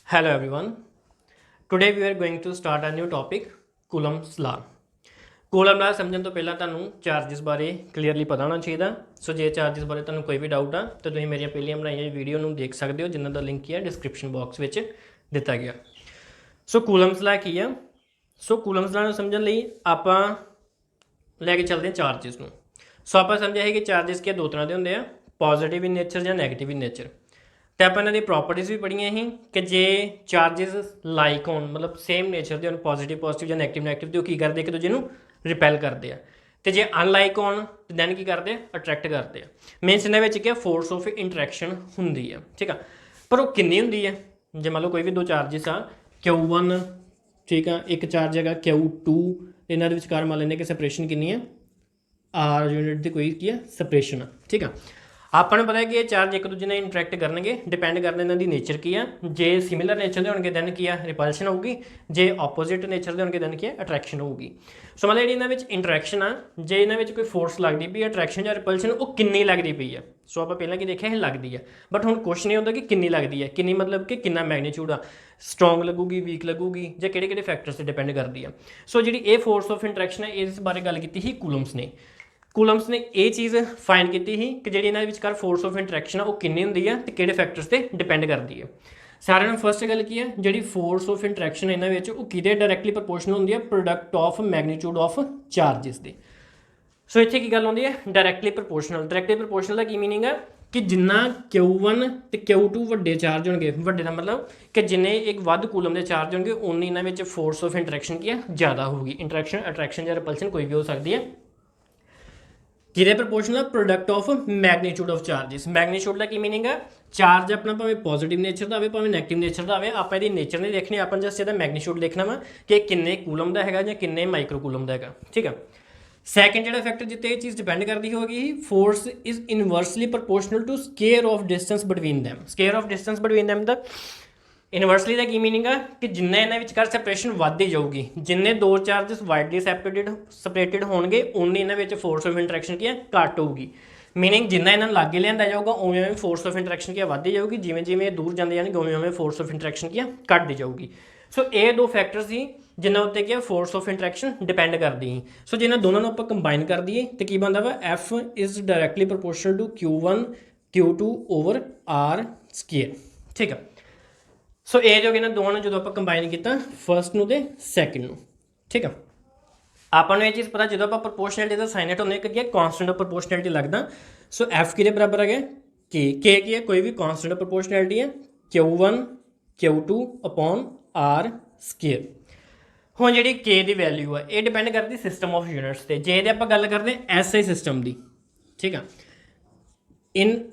Hello everyone. Today we are going to start a new topic Coulomb's law. Coulomb law ਸਮਝਣ ਤੋਂ ਪਹਿਲਾਂ ਤੁਹਾਨੂੰ charges ਬਾਰੇ clearly ਪਤਾ ਹੋਣਾ ਚਾਹੀਦਾ। ਸੋ ਜੇ ਚਾਰजेस ਬਾਰੇ ਤੁਹਾਨੂੰ ਕੋਈ ਵੀ ਡਾਊਟ ਆ ਤਾਂ ਤੁਸੀਂ ਮੇਰੀਆਂ ਪਹਿਲੀਆਂ ਬਣਾਈਆਂ ਵੀਡੀਓ ਨੂੰ ਦੇਖ ਸਕਦੇ ਹੋ ਜਿਨ੍ਹਾਂ ਦਾ ਲਿੰਕ ਹੈ ਡਿਸਕ੍ਰਿਪਸ਼ਨ ਬਾਕਸ ਵਿੱਚ ਦਿੱਤਾ ਗਿਆ। ਸੋ Coulomb's law ਕੀ ਆ? ਸੋ Coulomb's law ਨੂੰ ਸਮਝਣ ਲਈ ਆਪਾਂ ਲੈ ਕੇ ਚੱਲਦੇ ਹਾਂ ਚਾਰजेस ਨੂੰ। ਸੋ ਆਪਾਂ ਸਮਝਿਆ ਹੈ ਕਿ ਚਾਰजेस ਕੀ ਦੋ ਤਰ੍ਹਾਂ ਦੇ ਹੁੰਦੇ ਆ, ਪੋਜ਼ਿਟਿਵ ਇਨ ਨੇਚਰ ਜਾਂ ਨੈਗੇਟਿਵ ਇਨ ਨੇਚਰ। तो आप इन्हों प्रॉपर्टीज़ भी पढ़िया ही कि जे चार्जिस लाइक होन मतलब सेम नेचर के पॉजिटिव पॉजिटिव या नैगेटिव नैगेटिव तो की करते एक दूजे को रिपैल करते हैं तो जे अनलाइक होन तो दैन की करते अट्रैक्ट करते हैं। मीनस इन्होंने क्या फोर्स ऑफ इंटरैक्शन होंगी है, ठीक है। पर वो कितनी होंगी है जे मान लो कोई भी दो चार्जिस आ Q1 ठीक है, एक चार्ज है Q2 इन्होंने विचकार मान लें कि सपरेशन कितनी है R यूनिट की कोई की है सपरेशन, ठीक है। ਆਪਾਂ ਨੂੰ ਪਤਾ ਹੈ ਕਿ ਇਹ ਚਾਰਜ ਇੱਕ ਦੂਜੇ ਨਾਲ ਇੰਟਰੈਕਟ ਕਰਨਗੇ, ਡਿਪੈਂਡ ਕਰਦੇ ਇਹਨਾਂ ਦੀ ਨੇਚਰ ਕੀ ਆ। ਜੇ ਸਿਮਿਲਰ ਨੇਚਰ ਦੇ ਹੋਣਗੇ ਦੈਨ ਕੀ ਆ ਰਿਪਲਸ਼ਨ ਹੋਊਗੀ, ਜੇ ਆਪੋਜ਼ਿਟ ਨੇਚਰ ਦੇ ਹੋਣਗੇ ਦੈਨ ਕੀ ਆ ਅਟਰੈਕਸ਼ਨ ਹੋਊਗੀ। ਸੋ ਮਤਲਬ ਜਿਹੜੀ ਇਹਨਾਂ ਵਿੱਚ ਇੰਟਰੈਕਸ਼ਨ ਆ, ਜੇ ਇਹਨਾਂ ਵਿੱਚ ਕੋਈ ਫੋਰਸ ਲੱਗਦੀ ਪਈ ਅਟਰੈਕਸ਼ਨ ਜਾਂ ਰਿਪਲਸ਼ਨ ਉਹ ਕਿੰਨੀ ਲੱਗਦੀ ਪਈ ਆ। ਸੋ ਆਪਾਂ ਪਹਿਲਾਂ ਕੀ ਦੇਖਿਆ ਇਹ ਲੱਗਦੀ ਆ, ਬਟ ਹੁਣ ਕੁਐਸਚਨ ਇਹ ਹੁੰਦਾ ਕਿ ਕਿੰਨੀ ਲੱਗਦੀ ਹੈ, ਕਿੰਨੀ ਮਤਲਬ ਕਿ ਕਿੰਨਾ ਮੈਗਨੀਟਿਊਡ ਆ, ਸਟਰੋਂਗ ਲੱਗੂਗੀ ਵੀਕ ਲੱਗੂਗੀ ਜਾਂ ਕਿਹੜੇ ਕਿਹੜੇ ਫੈਕਟਰਸ ਤੇ ਡਿਪੈਂਡ ਕਰਦੀ ਆ। ਸੋ ਜਿਹੜੀ ਇਹ ਫੋਰਸ ਆਫ ਇੰਟਰੈਕਸ਼ਨ ਹੈ ਇਸ ਬਾਰੇ ਗੱਲ ਕੀਤੀ ਸੀ ਕੂਲਮਸ ਨੇ। ਕੂਲਮਸ ਨੇ ਇਹ ਚੀਜ਼ ਫਾਈਂਡ ਕੀਤੀ ਸੀ ਕਿ ਜਿਹੜੀ ਇਹਨਾਂ ਦੇ ਵਿਚਕਾਰ ਫੋਰਸ ਆਫ ਇੰਟਰੈਕਸ਼ਨ ਆ ਉਹ ਕਿੰਨੀ ਹੁੰਦੀ ਆ ਤੇ ਕਿਹੜੇ ਫੈਕਟਰਸ ਤੇ ਡਿਪੈਂਡ ਕਰਦੀ ਹੈ। ਸਾਰਿਆਂ ਨੂੰ ਫਸਟ ਗੱਲ ਕੀ ਹੈ, ਜਿਹੜੀ ਫੋਰਸ ਆਫ ਇੰਟਰੈਕਸ਼ਨ ਇਹਨਾਂ ਵਿੱਚ ਉਹ ਕਿਹਦੇ ਡਾਇਰੈਕਟਲੀ ਪ੍ਰਪੋਰਸ਼ਨਲ ਹੁੰਦੀ ਹੈ, product of magnitude of charges ਦੇ। ਸੋ ਇੱਥੇ ਕੀ ਗੱਲ ਹੁੰਦੀ ਹੈ ਡਾਇਰੈਕਟਲੀ ਪ੍ਰਪੋਰਸ਼ਨਲ। ਡਾਇਰੈਕਟਲੀ ਪ੍ਰਪੋਰਸ਼ਨਲ ਦਾ ਕੀ ਮੀਨਿੰਗ ਹੈ ਕਿ ਜਿੰਨਾ Q1 ਤੇ Q2 ਵੱਡੇ ਚਾਰਜ ਹੋਣਗੇ, ਵੱਡੇ ਦਾ ਮਤਲਬ ਕਿ ਜਿੰਨੇ ਇੱਕ ਵੱਧ ਕੂਲਮ ਦੇ ਚਾਰਜ ਹੋਣਗੇ ਉਨੀ ਇਹਨਾਂ ਵਿੱਚ ਫੋਰਸ ਆਫ ਇੰਟਰੈਕਸ਼ਨ ਕੀ ਹੈ ਜ਼ਿਆਦਾ ਹੋਊਗੀ। ਇੰਟਰੈਕਸ਼ਨ ਅਟਰੈਕਸ਼ਨ ਜਾਂ ਰਿਪਲਸ਼ਨ ਕੋਈ ਵੀ ਹੋ ਸਕਦੀ ਹੈ। किधे proportional product of magnitude of charges. Magnitude का की मीनिंग है चार्ज अपना भावें पॉजिटिव नेचर का आए भावें नैगेटिव नेचर का आए, आप ये नेचर नहीं देखनी, आप जस्ट इसका मैगनीट्यूड देखना वा कि किन्ने कूलम का है या किन्ने माइक्रो कूलम का है, ठीक है। सैकेंड जो फैक्टर जिते ये चीज़ डिपेंड करती होगी force is inversely proportional to square of distance between them. Square of distance between them the inversely ਦਾ ਕੀ ਮੀਨਿੰਗ ਆ ਕਿ ਜਿੰਨਾ ਇਹਨਾਂ ਵਿਚਕਾਰ ਸੈਪਰੇਸ਼ਨ ਵੱਧਦੀ ਜਾਊਗੀ, ਜਿੰਨੇ ਦੋ ਚਾਰजेस ਵਾਈਡਲੀ ਸੈਪਰੇਟਡ ਹੋਣਗੇ ਉਨੀ ਇਹਨਾਂ ਵਿੱਚ ਫੋਰਸ ਆਫ ਇੰਟਰੈਕਸ਼ਨ ਕੀ ਹੈ ਘੱਟ ਹੋਊਗੀ। ਮੀਨਿੰਗ ਜਿੰਨਾ ਇਹਨਾਂ ਨੂੰ ਲਾਗੇ ਲਿਆਂਦਾ ਜਾਊਗਾ ਉਵੇਂ ਉਵੇਂ ਫੋਰਸ ਆਫ ਇੰਟਰੈਕਸ਼ਨ ਕੀ ਵੱਧਦੀ ਜਾਊਗੀ, ਜਿਵੇਂ ਜਿਵੇਂ ਦੂਰ ਜਾਂਦੇ ਜਾਣਗੇ ਉਵੇਂ ਉਵੇਂ ਫੋਰਸ ਆਫ ਇੰਟਰੈਕਸ਼ਨ ਕੀ ਘੱਟਦੀ ਜਾਊਗੀ। ਸੋ ਇਹ ਦੋ ਫੈਕਟਰ ਸੀ ਜਿਨ੍ਹਾਂ ਉੱਤੇ ਕੀ ਫੋਰਸ ਆਫ ਇੰਟਰੈਕਸ਼ਨ ਡਿਪੈਂਡ ਕਰਦੀ ਸੀ। ਸੋ ਜੇ ਇਹਨਾਂ ਦੋਨਾਂ ਨੂੰ ਆਪਾਂ ਕੰਬਾਈਨ ਕਰ ਦਈਏ ਤਾਂ ਕੀ ਬਣਦਾ ਵਾ F is directly proportional to Q1 Q2 over R square, ਠੀਕ ਆ। ਸੋ ਇਹ ਜੋ ਕਿ ਇਹਨਾਂ ਦੋਵਾਂ ਨੂੰ ਜਦੋਂ ਆਪਾਂ ਕੰਬਾਈਨ ਕੀਤਾ ਫਸਟ ਨੂੰ ਤੇ ਸੈਕਿੰਡ ਨੂੰ, ਠੀਕ ਆ। ਆਪਾਂ ਨੂੰ ਇਹ ਚੀਜ਼ ਪਤਾ ਜਦੋਂ ਆਪਾਂ ਪ੍ਰਪੋਰਸ਼ਨੈਲਿਟੀ ਦਾ ਸਾਈਨ ਇਟ ਹੁੰਦੇ ਕਿ ਕਾਂਸਟੈਂਟ ਆਫ ਪ੍ਰਪੋਰਸ਼ਨੈਲਿਟੀ ਲੱਗਦਾ। ਸੋ F ਕਿਹਦੇ ਬਰਾਬਰ ਹੈਗਾ K ਕੀ ਹੈ ਕੋਈ ਵੀ ਕਾਂਸਟੈਂਟ ਆਫ ਪ੍ਰਪੋਰਸ਼ਨੈਲਿਟੀ ਹੈ Q1 Q2 upon R square. ਹੁਣ ਜਿਹੜੀ K ਦੀ ਵੈਲਿਊ ਆ ਇਹ ਡਿਪੈਂਡ ਕਰਦੀ ਸਿਸਟਮ ਆਫ ਯੂਨਿਟਸ ਤੇ। ਜੇ ਇਹਦੇ ਆਪਾਂ ਗੱਲ ਕਰਦੇ ਹਾਂ SI ਸਿਸਟਮ ਦੀ, ਠੀਕ ਆ, ਇਨ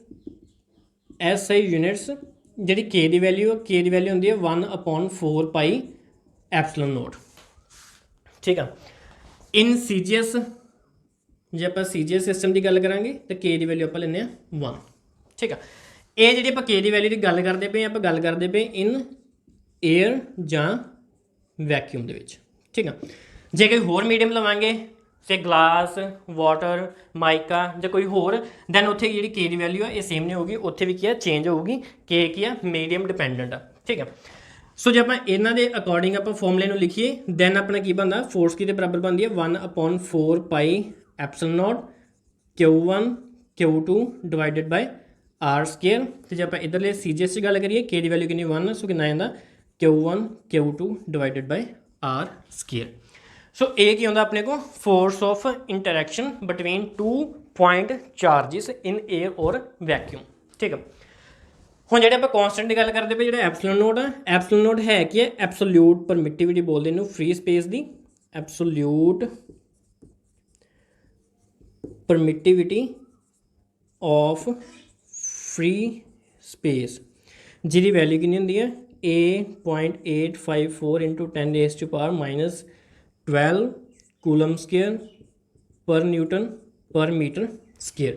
SI ਯੂਨਿਟਸ ਜਿਹੜੀ K ਦੀ ਵੈਲਿਊ ਹੁੰਦੀ ਹੈ 1/4 ਪਾਈ ਐਪਸਲਨ ਨੋਟ, ਠੀਕ ਆ। ਇਨ CGS ਜੇ ਆਪਾਂ CGS ਸਿਸਟਮ ਦੀ ਗੱਲ ਕਰਾਂਗੇ ਤਾਂ K ਦੀ ਵੈਲਿਊ ਆਪਾਂ ਲੈਂਦੇ ਹਾਂ 1, ਠੀਕ ਆ। ਇਹ ਜਿਹੜੀ ਆਪਾਂ K ਦੀ ਵੈਲਿਊ ਦੀ ਗੱਲ ਕਰਦੇ ਪਏ ਆਪਾਂ ਗੱਲ ਕਰਦੇ ਪਏ ਇਨ ਏਅਰ ਜਾਂ ਵੈਕਿਊਮ ਦੇ ਵਿੱਚ, ਠੀਕ ਆ। ਜੇ ਕੋਈ ਹੋਰ ਮੀਡੀਅਮ ਲਵਾਂਗੇ ਸੇ ਗਲਾਸ ਵਾਟਰ ਮਾਈਕਾ ਜਾਂ ਕੋਈ ਹੋਰ ਦੈਨ ਉੱਥੇ ਜਿਹੜੀ K ਦੀ ਵੈਲਿਊ ਆ ਇਹ ਸੇਮ ਨਹੀਂ ਹੋਊਗੀ, ਉੱਥੇ ਵੀ ਕੀ ਆ ਚੇਂਜ ਹੋਊਗੀ। K ਕੀ ਆ ਮੀਡੀਅਮ ਡਿਪੈਂਡੈਂਟ ਆ, ਠੀਕ ਆ। ਸੋ ਜੇ ਆਪਾਂ ਇਹਨਾਂ ਦੇ ਅਕੋਰਡਿੰਗ ਆਪਾਂ ਫਾਰਮੂਲੇ ਨੂੰ ਲਿਖੀਏ ਦੈਨ ਆਪਣਾ ਕੀ ਬਣਦਾ ਫੋਰਸ ਕਿਹਦੇ ਬਰਾਬਰ ਬਣਦੀ ਹੈ 1/4 pi epsilon naught Q1 Q2 divided by R square. ਤੇ ਜੇ ਆਪਾਂ ਇੱਧਰਲੇ CGS 'ਚ ਗੱਲ ਕਰੀਏ K ਦੀ ਵੈਲਿਊ ਕਿੰਨੀ 1, ਸੋ ਕਿੰਨਾ ਆਉਂਦਾ Q1 Q2 divided by R square. So ਇਹ ਕੀ ਹੁੰਦਾ ਆਪਣੇ ਕੋਲ force of interaction between 2 point charges in air ਔਰ ਵੈਕਿਊਮ, ਠੀਕ ਆ। ਹੁਣ ਜਿਹੜੇ ਆਪਾਂ ਕੌਨਸਟੈਂਟ ਦੀ ਗੱਲ ਕਰਦੇ ਪਏ ਜਿਹੜਾ ਐਪਸਲਨ ਨੋਟ ਆ, ਐਪਸਲਨ ਨੋਟ ਹੈ ਕੀ ਹੈ ਐਬਸੋਲਿਊਟ ਪਰਮਿਟਿਵਿਟੀ ਬੋਲਦੇ ਇਹਨੂੰ free space the, absolute ਪਰਮਿਟਿਵਿਟੀ of free space ਜਿਹਦੀ ਵੈਲਿਊ ਕਿੰਨੀ ਹੁੰਦੀ ਹੈ 0.854 ਇੰਟੂ 10⁻⁻12 ਕੂਲਮ ਸਕੁਅਰ ਪਰ ਨਿਊਟਨ ਪਰ ਮੀਟਰ ਸਕੁਅਰ।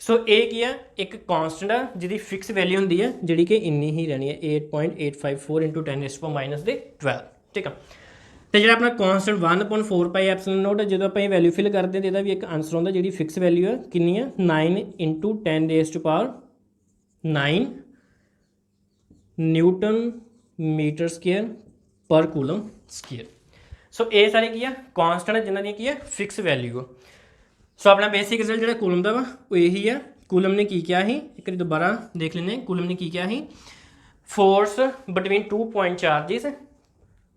ਸੋ ਇਹ ਕੀ ਆ ਇੱਕ ਕਾਂਸਟੈਂਟ ਆ ਜਿਹਦੀ ਫਿਕਸ ਵੈਲਿਊ ਹੁੰਦੀ ਹੈ ਜਿਹੜੀ ਕਿ ਇੰਨੀ ਹੀ ਰਹਿਣੀ ਹੈ 8.854 ਇੰਟੂ 10⁻12, ਠੀਕ ਆ। ਤੇ ਜਿਹੜਾ ਆਪਣਾ ਕਾਂਸਟੈਂਟ 1/4 ਪਾਈ ਐਪਸਲਨ ਨੋਟ ਜਦੋਂ ਆਪਾਂ ਇਹ ਵੈਲਿਊ ਫਿਲ ਕਰਦੇ ਹਾਂ ਇਹਦਾ ਵੀ ਇੱਕ ਆਨਸਰ ਆਉਂਦਾ ਜਿਹੜੀ ਫਿਕਸ ਵੈਲਿਊ ਹੈ ਕਿੰਨੀ ਹੈ 9 ਇੰਟੂ 10⁻9 ਨਿਊਟਨ मीटर स्केयर पर कूलम स्केयर। सो ये सारे की है कॉन्सटेंट जिन्हों की है फिक्स वैल्यू। सो अपना बेसिक रिजल्ट जो कूलम का वा वो यही है। कूलम ने की क्या ही एक बार दोबारा देख लेने। कूलम ने की क्या ही force between 2 point charges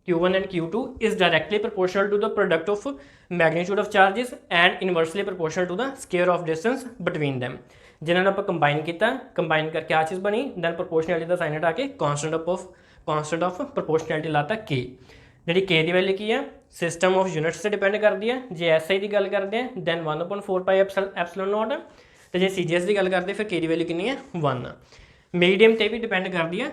Q1 and Q2 is directly proportional to the product of magnitude of charges and inversely proportional to the square of distance between them। जिन्होंने आप कंबाइन किया, कंबाइन करके आ चीज़ बनी, दैन प्रोपोर्शनैलिटी का sign हटा के constant of proportionality लाता के। जी के की वैल्यू की है सिस्टम ऑफ यूनिट्स से डिपेंड करती है। जे SI की गल करते हैं दैन 1/4 एप्सिलॉन नॉट, तो जे CGS की गल करते हैं फिर के की वैल्यू कितनी है 1। मीडियम पर भी डिपेंड करती है।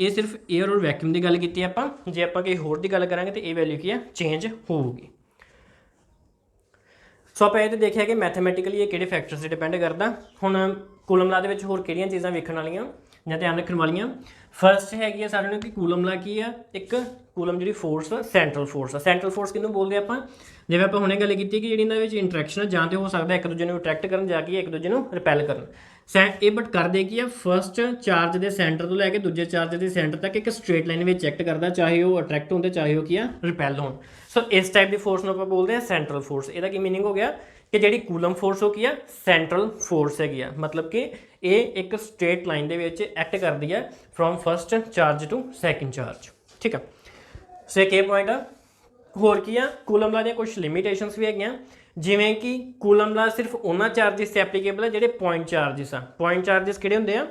ये सिर्फ एयर और वैक्यूम की गल की आप, जे आप किसी होर की गल करांगे तो ये वैल्यू की है चेंज होगी। सो आप ये देखिए कि मैथमैटिकली ये किहड़े फैक्टर से डिपेंड करता। हुण कूलम ला दे विच होर किहड़ियां चीज़ां वेखण वालियां जां ध्यान रखण वालियां। फर्स्ट हैगी सारिਆਂ कि कूलम ला की है एक कूलम जी force central force. Central force किहनूं बोलते हैं आप, जिवें आप हुणे गल की कि जिहड़ी इन्हां विच इंटरैक्शन जां ते हो सकदा एक दूजे नूं अट्रैक्ट करन जाके एक दूजे नूं रिपैल करन। ये बट करदे की है फस्ट चार्ज के सेंटर तो लैके दूजे चार्ज के सेंटर तक एक स्ट्रेट लाइन में एक्ट करता, चाहे वो अट्रैक्ट होंगे चाहे वो की है रिपैल हो। सो इस टाइप की फोर्स में आप बोलते हैं सेंट्रल फोर्स। इसका की मीनिंग हो गया कि जी कूलम फोर्स हो की है सेंट्रल फोर्स है, मतलब कि ये एक स्ट्रेट लाइन के एक्ट करती है from first charge to second charge. ठीक है, सो एक पॉइंट है। होर की है कूलम ला दी कुछ लिमिटेशनस भी है, जिमें कि कूलम ला सिर्फ उन्होंने चार्जिस से एप्लीकेबल है जोड़े पॉइंट चार्जिस आ। पॉइंट चार्जिस किहड़े होंदे आ,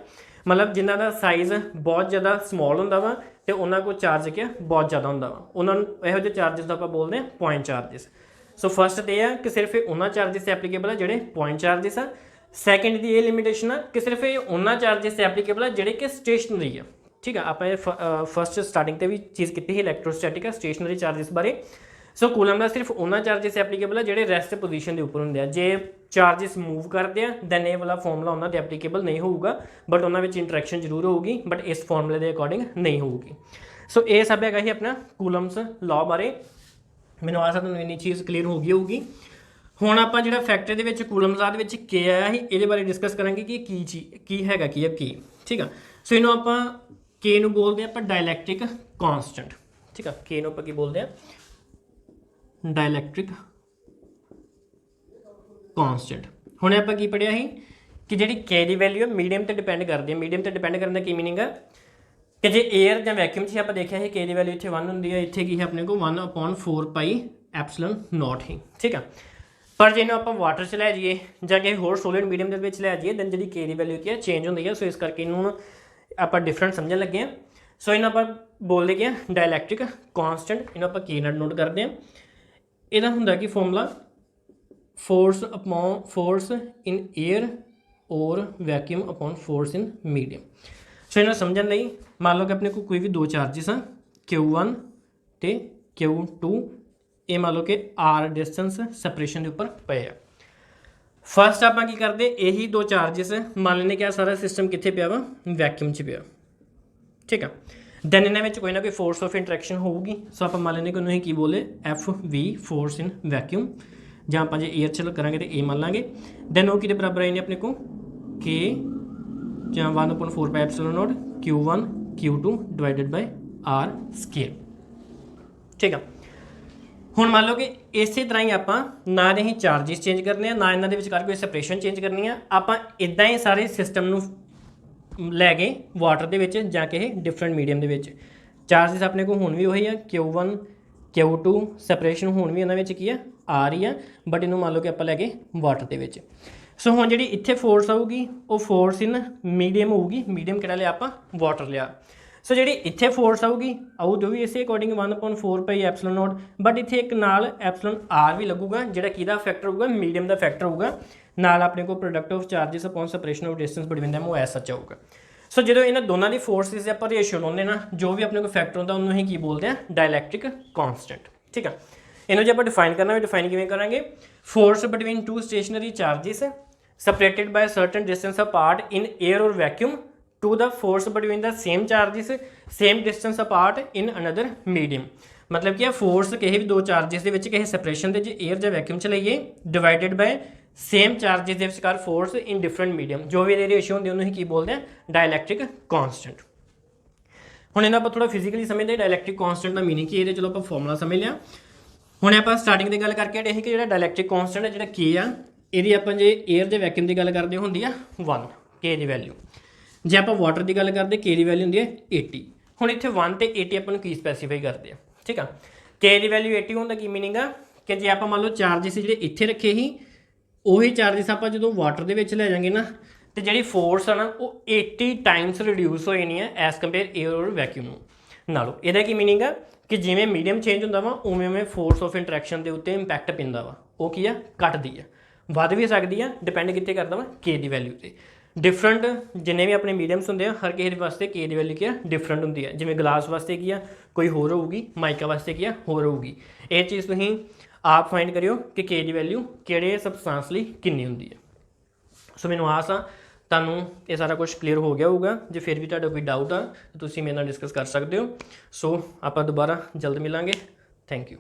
मतलब जिन्हों का साइज़ बहुत ज़्यादा समॉल होंदा वा ते उन्होंने को चार्ज क्या बहुत ज़्यादा होंदा वा, उन्होंने इहो जिहे चार्जिस का आप बोलते हैं पॉइंट चार्जिस। सो फस्ट तो यह है कि सिर्फ उन्होंने चार्जिस से एप्लीकेबल है जोड़े पॉइंट चार्जिस आ। सैकेंड की ये लिमिटेशन है कि सिर्फ ये उन्होंने चार्जिस से एप्लीकेबल है जोड़े कि स्टेशनरी है। ठीक है, आप फस्ट स्टार्टिंग से भी चीज़ की इलैक्ट्रोस्टैटिक स्टेशनरी चार्जिस बारे। सो कूलम का सिर्फ उन्होंने चार्जिस एप्लीकेबल है जोड़े रैस्ट पोजीशन के उपर होंगे। जे चार्जिस मूव करते हैं दैन ये वाला फॉर्मूला उन्होंने एप्लीकेबल नहीं होगा, बट उन्होंने इंटरैक्शन जरूर होगी, बट इस फॉर्मूले के अकॉर्डिंग नहीं होगी। सो ये सब है ही अपना कूलम्स लॉ बारे। मैंने आशा तुहानूं इन्नी चीज़ क्लीयर हो गई होगी। हुण आपां जिहड़ा फैक्टर दे कूलम्स लॉ दे के आया ही ये बारे डिस्कस करांगे कि की चीज़ की है की। ठीक है, सो इन्हों आपां के नूं बोलते हैं आपां डायलैक्ट्रिक कॉन्सटेंट। ठीक है, के नूं आपां की बोलते हैं डायलैक्ट्रिक कॉन्सटेंट। हुणे आपां की पढ़िया ही कि जिहड़ी के दी वैल्यू है मीडियम ते डिपेंड करती है। मीडियम ते डिपेंड करने का की मीनिंग है कि जे एयर या वैक्यूम से आप देखा है के दी वैल्यू इत्थे 1 होंदी है, इत्थे की है अपने को 1/4 पाई एप्सिलॉन नॉट ही। ठीक है, पर जे आप वाटर च लै जाइए जां किसी होर सॉलिड मीडियम के लै जाइए दैन जी के दी वैल्यू की है चेंज होंदी है। सो इस करके इन्हूं आप डिफरेंट समझन लगे हैं। सो इन्हूं आप बोलते कि डायलैक्ट्रिक कॉन्सटेंट, इन्हूं आप के नाल नोट करते हैं। ਇਹਦਾ ਹੁੰਦਾ कि formula force upon force in air और vacuum upon force in medium. So इन्हें समझने लई मान लो कि अपने को कोई भी दो चार्जिस हैं Q1 तो Q2, ये मान लो कि R डिस्टेंस सैपरेशन के उपर पे है। फस्ट आप की करते यही दो चार्जिस मान लेने क्या सारा सिस्टम कितने पिया वा वैक्यूम च पिया। ठीक है, दैन इन्होंने कोई ना कोई फोर्स ऑफ इंटरैक्शन होगी। सो आप मान लेने को उन्हें की बोले FV फोर्स इन वैक्यूम, जहाँ आप एयर चल करेंगे तो ए मान लाँगे। दैन वो कि बराबर आए अपने को के जहाँ 1/4 pi epsilon not Q1 Q2 divided by R square. ठीक है, हुण मान लो कि इस तरह ही आप ना तो ही चार्जिस चेंज करने ना इन्होंने विचकार कोई सैपरेशन चेंज करनी है। आप इदा ही सारे सिस्टम लै गए वाटर के जां किसी डिफरेंट मीडियम के चार्जिस अपने को हुण भी वही है Q1 Q2 सैपरेशन हुण भी इन्होंने की है आ रही है, बट इन्हूं मान लो कि आप लै गए वाटर के। सो हुण जिहड़ी इत्थे फोर्स आऊगी वो फोर्स इन मीडियम होगी। मीडियम किहड़ा लिया आप वाटर लिया। सो जिहड़ी इत्थे फोर्स आऊगी जो भी इस according 1/4 pi epsilon naught, but इत्थे एक नाल एप्सिलॉन R भी लगूगा जिहड़ा किहदा फैक्टर होगा मीडियम का फैक्टर होगा। नाल अपने को product of charges upon separation of distance between them वो एज सच आऊगा। सो जो इन्होंने दोनों की फोर्सिस आप रेशियो लाने ना जो भी अपने को फैक्टर होता है उन्होंने ही बोलते हैं डायलैक्ट्रिक कॉन्सटेंट। ठीक है, इन्हों जो आप डिफाइन करना डिफाइन किमें करेंगे force between two stationary charges separated by a certain distance apart in air or vacuum to the force between the same charges same distance apart in another medium। मतलब कि फोर्स किसी भी दो charges के किसी सैपरेशन के एयर या vacuum च लईए डिवाइडेड बाय सेम चार्जिस के विचकार फोर्स इन डिफरेंट मीडियम, जो भी रेशियो होंगे उन्होंने की बोलते हैं डायलैक्ट्रिक कॉन्सटेंट। ਹੁਣ ਇਹਨਾਂ ਆਪਾਂ ਥੋੜਾ ਫਿਜ਼ੀਕਲੀ ਸਮਝਦੇ ਡਾਇਲੈਕਟ੍ਰਿਕ ਕਾਂਸਟੈਂਟ ਦਾ ਮੀਨਿੰਗ ਕੀ ਹੈ, ਇਹਦੇ ਚਲੋ ਆਪਾਂ ਫਾਰਮੂਲਾ ਸਮਝ ਲਿਆ। ਹੁਣ ਆਪਾਂ ਸਟਾਰਟਿੰਗ ਦੀ ਗੱਲ ਕਰਕੇ ਹਟੇ ਸੀ ਕਿ ਜਿਹੜਾ ਡਾਇਲੈਕਟ੍ਰਿਕ ਕਾਂਸਟੈਂਟ ਹੈ ਜਿਹੜਾ K ਆ, ਇਹਦੀ ਆਪਾਂ ਜੇ 에ਅਰ ਦੇ ਵੈਕਿਊਮ ਦੀ ਗੱਲ ਕਰਦੇ ਹੁੰਦੀ ਆ 1 K ਦੀ ਵੈਲਿਊ। ਜੇ ਆਪਾਂ ਵਾਟਰ ਦੀ ਗੱਲ ਕਰਦੇ K ਦੀ ਵੈਲਿਊ ਹੁੰਦੀ ਹੈ 80। ਹੁਣ ਇੱਥੇ 1 ਤੇ 80 ਆਪਾਂ ਨੂੰ ਕੀ ਸਪੈਸੀਫਾਈ ਕਰਦੇ ਆ, ਠੀਕ ਆ। K ਦੀ ਵੈਲਿਊ 80 ਹੋਣ ਦਾ ਕੀ ਮੀਨਿੰਗ ਆ ਕਿ ਜੇ ਆਪਾਂ ਮੰਨ ਲਓ ਚਾਰਜਿਸ ਜਿਹੜੇ ਇੱਥੇ ਰੱਖੇ ਸੀ ਉਹੀ ਚਾਰਜਿਸ ਆਪਾਂ ਜਦੋਂ ਵਾਟਰ ਦੇ ਵਿੱਚ ਲੈ ਜਾਵਾਂਗੇ ਨਾ ਤੇ ਜਿਹੜੀ ਫੋਰਸ ਆ ਨਾ ਉਹ 80 ਟਾਈਮਸ ਰਿਡਿਊਸ ਹੋ ਜਾਣੀ ਹੈ ਐਸ ਕੰਪੇਅਰ 에ਅਰ ਔਰ ਵੈਕਿਊਮ ਨੂੰ ਨਾਲੋਂ। ਇਹਦਾ ਕੀ ਮੀਨਿੰਗ ਆ ਕਿ ਜਿਵੇਂ ਮੀਡੀਅਮ ਚੇਂਜ ਹੁੰਦਾ ਵਾ ਉਵੇਂ ਉਵੇਂ ਫੋਰਸ ਆਫ ਇੰਟਰੈਕਸ਼ਨ ਦੇ ਉੱਤੇ ਇੰਪੈਕਟ ਪੈਂਦਾ ਵਾ, ਉਹ ਕੀ ਆ ਘਟਦੀ ਆ, ਵੱਧ ਵੀ ਸਕਦੀ ਆ, ਡਿਪੈਂਡ ਕਿੱਥੇ ਕਰਦਾ ਵਾ K ਦੀ ਵੈਲਿਊ ਤੇ। ਡਿਫਰੈਂਟ ਜਿੰਨੇ ਵੀ ਆਪਣੇ ਮੀਡੀਅਮਸ ਹੁੰਦੇ ਆ ਹਰ ਕਿਸੇ ਦੇ ਵਾਸਤੇ K ਦੀ ਵੈਲਿਊ ਕੀ ਆ ਡਿਫਰੈਂਟ ਹੁੰਦੀ ਆ। ਜਿਵੇਂ ਗਲਾਸ ਵਾਸਤੇ ਕੀ ਆ ਕੋਈ ਹੋਰ ਹੋਊਗੀ, ਮਾਈਕਾ ਵਾਸਤੇ ਕੀ ਆ ਹੋਰ ਹੋਊਗੀ। ਇਹ ਚੀਜ਼ ਤੁਸੀਂ ਆਪ ਫਾਈਂਡ ਕਰਿਓ ਕਿ K ਦੀ ਵੈਲਿਊ ਕਿਹੜੇ ਸਬਸਟੈਂਸ ਲਈ ਕਿੰਨੀ ਹੁੰਦੀ ਹੈ। ਸੋ ਮੈਨੂੰ ਆਸ ਆ ਤੁਹਾਨੂੰ ਇਹ ਸਾਰਾ ਕੁਝ ਕਲੀਅਰ ਹੋ ਗਿਆ ਹੋਊਗਾ। ਜੇ ਫਿਰ ਵੀ ਤੁਹਾਡਾ ਕੋਈ ਡਾਊਟ ਆ ਤਾਂ ਤੁਸੀਂ ਮੇਰੇ ਨਾਲ ਡਿਸਕਸ ਕਰ ਸਕਦੇ ਹੋ। ਸੋ ਆਪਾਂ ਦੁਬਾਰਾ ਜਲਦ ਮਿਲਾਂਗੇ। Thank you.